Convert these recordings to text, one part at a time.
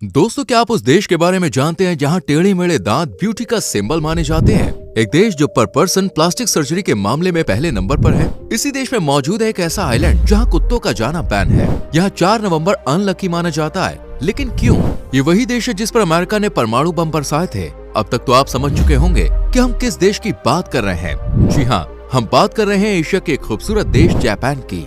दोस्तों, क्या आप उस देश के बारे में जानते हैं जहां टेढ़े मेढ़े दांत ब्यूटी का सिंबल माने जाते हैं? एक देश जो पर पर्सन प्लास्टिक सर्जरी के मामले में पहले नंबर पर है। इसी देश में मौजूद है एक ऐसा आइलैंड जहां कुत्तों का जाना बैन है। यहाँ 4 नवंबर अनलकी माना जाता है, लेकिन क्यों? ये वही देश है जिस पर अमेरिका ने परमाणु बम बरसाए थे। अब तक तो आप समझ चुके होंगे कि हम किस देश की बात कर रहे हैं। जी हाँ, हम बात कर रहे हैं एशिया के खूबसूरत देश जापान की,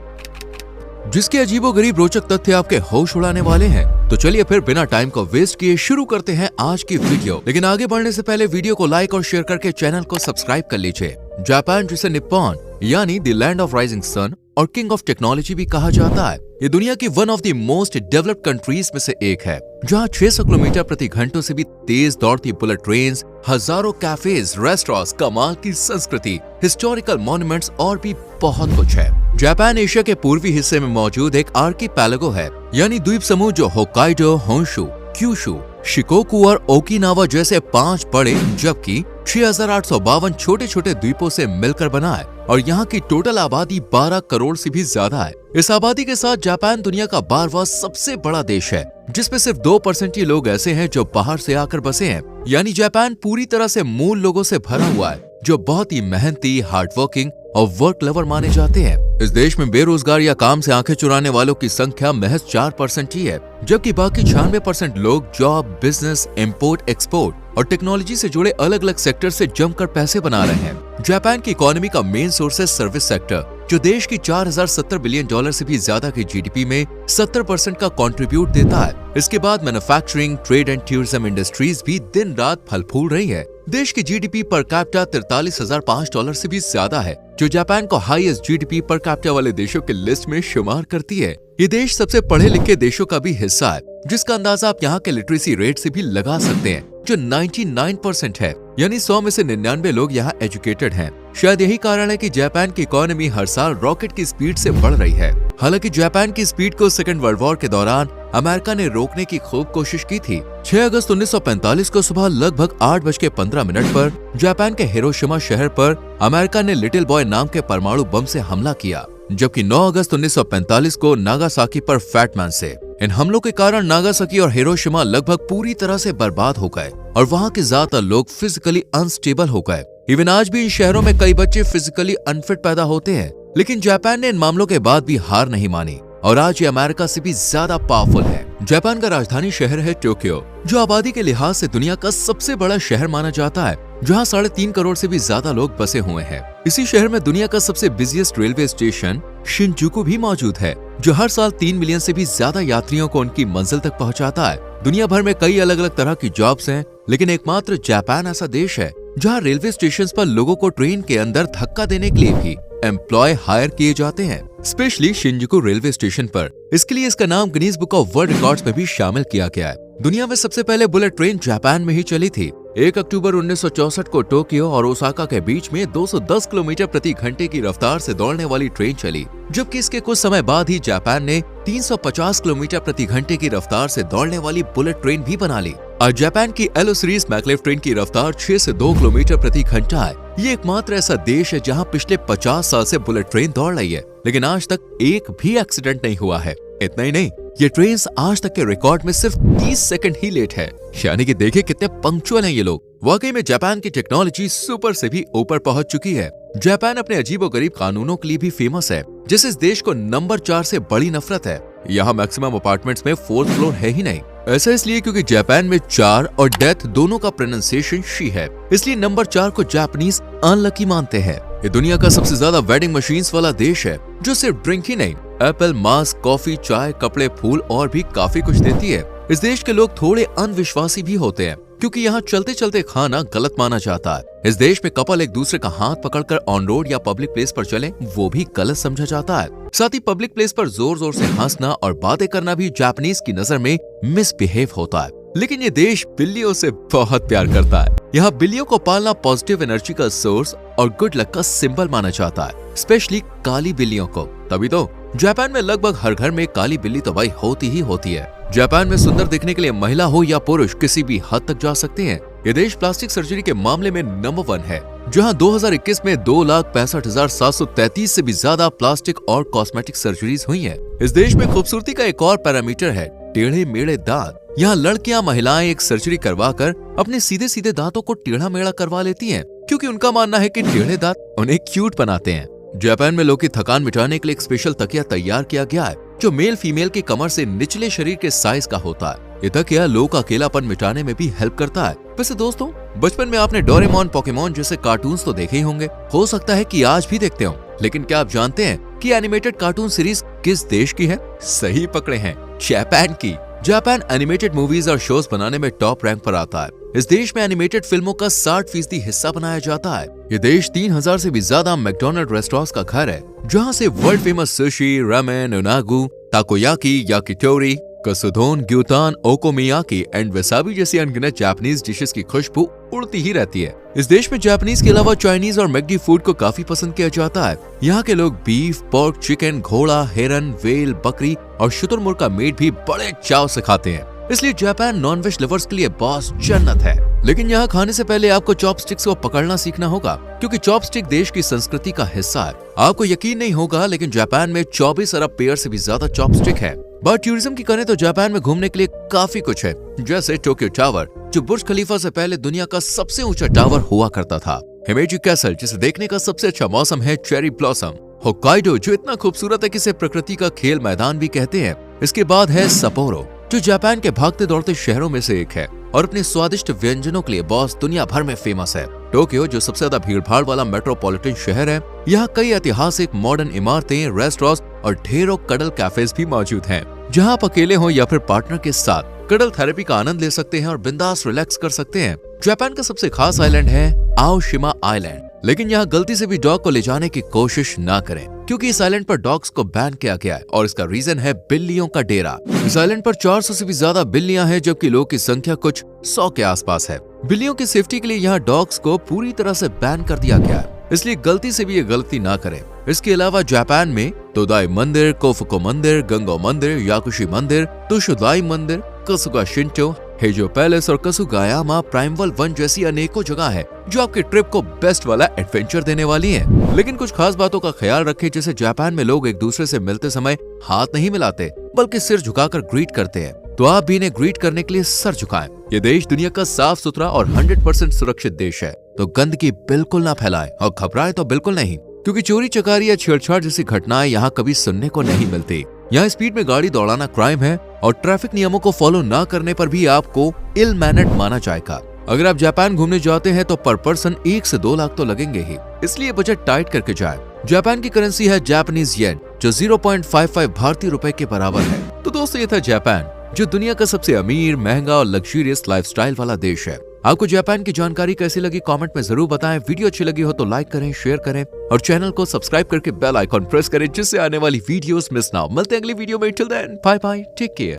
जिसके अजीबोगरीब रोचक तथ्य आपके होश उड़ाने वाले हैं। तो चलिए फिर बिना टाइम को वेस्ट किए शुरू करते हैं आज की वीडियो। लेकिन आगे बढ़ने से पहले वीडियो को लाइक और शेयर करके चैनल को सब्सक्राइब कर लीजिए। जापान, जिसे निप्पॉन यानी the land of rising sun और किंग ऑफ टेक्नोलॉजी भी कहा जाता है, ये दुनिया की one of the most developed countries में से एक है, जहां 600 किलोमीटर प्रति घंटों से भी तेज दौड़ती बुलेट ट्रेन्स, हजारों कैफेज, रेस्टोरेंट्स, कमाल की संस्कृति, हिस्टोरिकल मॉन्यूमेंट्स और भी बहुत कुछ है। जापान एशिया के पूर्वी हिस्से में मौजूद एक आर्कीपेलागो है, यानी द्वीप समूह जो होक्काइडो, होन्शु, क्यूशु, शिकोकू और ओकिनावा जैसे 5 बड़े जबकि 6852 छोटे छोटे द्वीपों से मिलकर बना है। और यहाँ की टोटल आबादी 12 करोड़ से भी ज्यादा है। इस आबादी के साथ जापान दुनिया का 12वां सबसे बड़ा देश है, जिसमें सिर्फ 2% ही लोग ऐसे हैं जो बाहर से आकर बसे हैं। यानी जापान पूरी तरह से मूल लोगों से भरा हुआ है, जो बहुत ही मेहनती, हार्ड वर्किंग और वर्क लवर माने जाते हैं। इस देश में बेरोजगार या काम से आंखें चुराने वालों की संख्या महज 4% ही है, जबकि बाकी 96% लोग जॉब, बिजनेस, इंपोर्ट, एक्सपोर्ट और टेक्नोलॉजी से जुड़े अलग अलग सेक्टर से जमकर पैसे बना रहे हैं। जापान की इकोनॉमी का मेन सोर्स है सर्विस सेक्टर, जो देश की 4070 बिलियन डॉलर से भी ज्यादा की जीडीपी में 70% का कंट्रीब्यूट देता है। इसके बाद manufacturing, trade and tourism industries भी दिन रात फल फूल रही है। देश की जीडीपी पर कैपिटा $43,005 से भी ज्यादा है, जो जापान को हाईएस्ट जीडीपी पर कैपिटा वाले देशों के लिस्ट में शुमार करती है। ये देश सबसे पढ़े लिखे देशों का भी हिस्सा है, जिसका अंदाजा आप यहाँ के लिटरेसी रेट से भी लगा सकते हैं, जो 99% है। यानी 100 में से 99 लोग यहाँ एजुकेटेड हैं। शायद यही कारण है कि जापान की इकोनॉमी हर साल रॉकेट की स्पीड से बढ़ रही है। हालांकि जापान की स्पीड को सेकेंड वर्ल्ड वॉर के दौरान अमेरिका ने रोकने की खूब कोशिश की थी। 6 अगस्त 1945 को सुबह लगभग 8:15 पर जापान के हिरोशिमा शहर पर अमेरिका ने लिटिल बॉय नाम के परमाणु बम से हमला किया, जबकि 9 अगस्त 1945 को नागासाकी पर फैटमैन से। इन हमलों के कारण नागासाकी और हिरोशिमा लगभग पूरी तरह से बर्बाद हो गए और वहाँ के ज्यादातर लोग फिजिकली अनस्टेबल हो गए। इवन आज भी इन शहरों में कई बच्चे फिजिकली अनफिट पैदा होते हैं, लेकिन जापान ने इन मामलों के बाद भी हार नहीं मानी और आज ये अमेरिका से भी ज्यादा पावरफुल है। जापान का राजधानी शहर है टोक्यो, जो आबादी के लिहाज से दुनिया का सबसे बड़ा शहर माना जाता है, जहां 3.5 करोड़ से भी ज्यादा लोग बसे हुए हैं। इसी शहर में दुनिया का सबसे बिजिएस्ट रेलवे स्टेशन शिनजुकु भी मौजूद है, जो हर साल 3 मिलियन से भी ज्यादा यात्रियों को उनकी मंजिल तक पहुंचाता है। दुनिया भर में कई अलग अलग तरह की जॉब्स हैं, लेकिन एकमात्र जापान ऐसा देश है जहां रेलवे स्टेशन पर लोगों को ट्रेन के अंदर धक्का देने के लिए भी एम्प्लॉय हायर किए जाते हैं, स्पेशली शिनजुकु रेलवे स्टेशन पर। इसके लिए इसका नाम Guinness book of world records में भी शामिल किया गया है। दुनिया में सबसे पहले बुलेट ट्रेन जापान में ही चली थी। 1 अक्टूबर 1964 को टोक्यो और ओसाका के बीच में 210 किलोमीटर प्रति घंटे की रफ्तार से दौड़ने वाली ट्रेन चली, जबकि इसके कुछ समय बाद ही जापान ने 350 किलोमीटर प्रति घंटे की रफ्तार से दौड़ने वाली बुलेट ट्रेन भी बना ली। और जापान की एलो सीरीज मैग्लेव ट्रेन की रफ्तार 6 से 2 किलोमीटर प्रति घंटा है। ये एकमात्र ऐसा देश है जहां पिछले 50 साल से बुलेट ट्रेन दौड़ रही है, लेकिन आज तक एक भी एक्सीडेंट नहीं हुआ है। इतना ही नहीं, ये ट्रेन आज तक के रिकॉर्ड में सिर्फ 30 सेकंड ही लेट है। यानी कि देखिए कितने पंक्चुअल हैं ये लोग। वाकई में जापान की टेक्नोलॉजी सुपर से भी ऊपर पहुंच चुकी है। जापान अपने अजीबोगरीब कानूनों के लिए भी फेमस है, जिससे इस देश को नंबर 4 से बड़ी नफरत है। यहाँ मैक्सिमम अपार्टमेंट्स में 4th फ्लोर है ही नहीं। ऐसा इसलिए क्योंकि जापान में 4 और डेथ दोनों का प्रोनाउंसिएशन शी है, इसलिए नंबर 4 को जापानीज अनलकी मानते हैं। ये दुनिया का सबसे ज्यादा वेडिंग मशीन्स वाला देश है, जो सिर्फ ड्रिंक ही नहीं, एप्पल, मास्क, कॉफी, चाय, कपड़े, फूल और भी काफी कुछ देती है। इस देश के लोग थोड़े अनविश्वासी भी होते हैं, क्योंकि यहाँ चलते चलते खाना गलत माना जाता है। इस देश में कपल एक दूसरे का हाथ पकड़कर ऑन रोड या पब्लिक प्लेस पर चले, वो भी गलत समझा जाता है। साथ ही पब्लिक प्लेस पर जोर जोर से हंसना और बातें करना भी जापानीज की नजर में मिसबिहेव होता है। लेकिन ये देश बिल्लियों से बहुत प्यार करता है। यहाँ बिल्लियों को पालना पॉजिटिव एनर्जी का सोर्स और गुड लक का सिंबल माना जाता है, स्पेशली काली बिल्लियों को। तभी तो जापान में लगभग हर घर में काली बिल्ली तो भाई होती ही होती है। जापान में सुंदर दिखने के लिए महिला हो या पुरुष किसी भी हद तक जा सकते हैं। ये देश प्लास्टिक सर्जरी के मामले में नंबर 1 है, जहां 2021 में 2,65,733 से भी ज्यादा प्लास्टिक और कॉस्मेटिक सर्जरीज हुई हैं। इस देश में खूबसूरती का एक और पैरामीटर है टेढ़े मेढ़े दांत। यहाँ लड़कियां महिलाएं एक सर्जरी करवा कर अपने सीधे सीधे दांतों को टेढ़ा मेढ़ा करवा लेती हैं, क्योंकि उनका मानना है कि टेढ़े दांत उन्हें क्यूट बनाते हैं। जापान में लोग की थकान मिटाने के लिए एक स्पेशल तकिया तैयार किया गया है जो मेल फीमेल की कमर से निचले शरीर के साइज का होता है। ये तकिया लोगों का अकेलापन मिटाने में भी हेल्प करता है। वैसे दोस्तों, बचपन में आपने डोरेमोन, पोकेमोन जैसे कार्टून्स तो देखे ही होंगे, हो सकता है कि आज भी देखते हो, लेकिन क्या आप जानते हैं कि एनिमेटेड कार्टून सीरीज किस देश की है? सही पकड़े हैं, जापान की। जापान एनिमेटेड मूवीज और शोज बनाने में टॉप रैंक पर आता है। इस देश में एनिमेटेड फिल्मों का 60% हिस्सा बनाया जाता है। ये देश 3000 से भी ज्यादा मैकडॉनल्ड रेस्टोरेंट्स का घर है, जहाँ से world famous sushi, ramen, unagi, takoyaki, yakitori, katsudon, gyutan, okonomiyaki and wasabi जैसी अनगिनत जापानीज डिशेस की खुशबू उड़ती ही रहती है। इस देश में जापानीज के अलावा चाइनीज और मैकडी फूड को काफी पसंद किया जाता है। यहाँ के लोग बीफ, पोर्क, चिकन, घोड़ा, हिरन, व्हेल, बकरी और शुतुरमुर्ग का मीट भी बड़े चाव से खाते हैं। इसलिए जापान नॉनवेज लवर्स के लिए बॉस जन्नत है। लेकिन यहाँ खाने से पहले आपको चॉपस्टिक्स को पकड़ना सीखना होगा, क्योंकि चॉपस्टिक देश की संस्कृति का हिस्सा है। आपको यकीन नहीं होगा, लेकिन जापान में 24 अरब पेयर से भी ज्यादा चॉपस्टिक है। बात टूरिज्म की करें तो जापान में घूमने के लिए काफी कुछ है, जैसे टोक्यो टावर, जो बुर्ज खलीफा से पहले दुनिया का सबसे ऊंचा टावर हुआ करता था। हिमेजी कैसल, जिसे देखने का सबसे अच्छा मौसम है चेरी ब्लॉसम। होक्काइडो, जो इतना खूबसूरत है कि इसे प्रकृति का खेल मैदान भी कहते हैं। इसके बाद है सपोरो, जो जापान के भागते दौड़ते शहरों में से एक है और अपने स्वादिष्ट व्यंजनों के लिए बॉस दुनिया भर में फेमस है। टोक्यो, जो सबसे ज्यादा भीड़भाड़ वाला मेट्रोपॉलिटन शहर है, यहाँ कई ऐतिहासिक मॉडर्न इमारतें, रेस्टोरेंट्स और ढेरों कडल कैफेज भी मौजूद हैं, जहाँ आप अकेले हो या फिर पार्टनर के साथ कडल थेरेपी का आनंद ले सकते हैं और बिंदास रिलैक्स कर सकते हैं। जापान का सबसे खास आइलैंड है आओशिमा आइलैंड, लेकिन यहाँ गलती से भी डॉग को ले जाने की कोशिश ना करें, क्योंकि इस आइलैंड पर डॉग्स को बैन किया गया है और इसका रीजन है बिल्लियों का डेरा। इस आइलैंड पर 400 से भी ज्यादा बिल्लियां हैं, जबकि लोगों की संख्या कुछ 100 के आसपास है। बिल्लियों की सेफ्टी के लिए यहाँ डॉग्स को पूरी तरह से बैन कर दिया गया है, इसलिए गलती से भी ये गलती ना करें। इसके अलावा जापान में तोदाई मंदिर, कोफुको मंदिर, गंगो मंदिर, याकुशी मंदिर, तुशुदाई मंदिर, कसुगा शिंटो, हेजो पैलेस और कसुगायामा प्राइमवल वन जैसी अनेकों जगह है, जो आपके ट्रिप को बेस्ट वाला एडवेंचर देने वाली हैं। लेकिन कुछ खास बातों का ख्याल रखें, जैसे जापान में लोग एक दूसरे से मिलते समय हाथ नहीं मिलाते, बल्कि सिर झुकाकर ग्रीट करते हैं। तो आप भी इन्हें ग्रीट करने के लिए सर झुकाएं। ये देश दुनिया का साफ सुथरा और 100% सुरक्षित देश है, तो गंदगी बिल्कुल ना फैलाएं और घबराएं तो बिल्कुल नहीं, क्योंकि चोरी चकारी या छेड़छाड़ जैसी घटनाएं यहाँ कभी सुनने को नहीं मिलती। यहाँ स्पीड में गाड़ी दौड़ाना क्राइम है और ट्रैफिक नियमों को फॉलो ना करने पर भी आपको इल मैनर्ड माना जाएगा। अगर आप जापान घूमने जाते हैं तो पर पर्सन 1 से 2 लाख तो लगेंगे ही, इसलिए बजट टाइट करके जाएं। जापान की करेंसी है जापानीज येन, जो 0.55 भारतीय रुपए के बराबर है। तो दोस्तों, ये था जापान, जो दुनिया का सबसे अमीर, महंगा और लग्जरियस लाइफस्टाइल वाला देश है। आपको जापान की जानकारी कैसी लगी कमेंट में जरूर बताएं। वीडियो अच्छी लगी हो तो लाइक करें, शेयर करें और चैनल को सब्सक्राइब करके बेल आइकॉन प्रेस करें, जिससे आने वाली वीडियोस मिस ना हो। मिलते हैं अगली वीडियो में। Till then, bye bye, take care.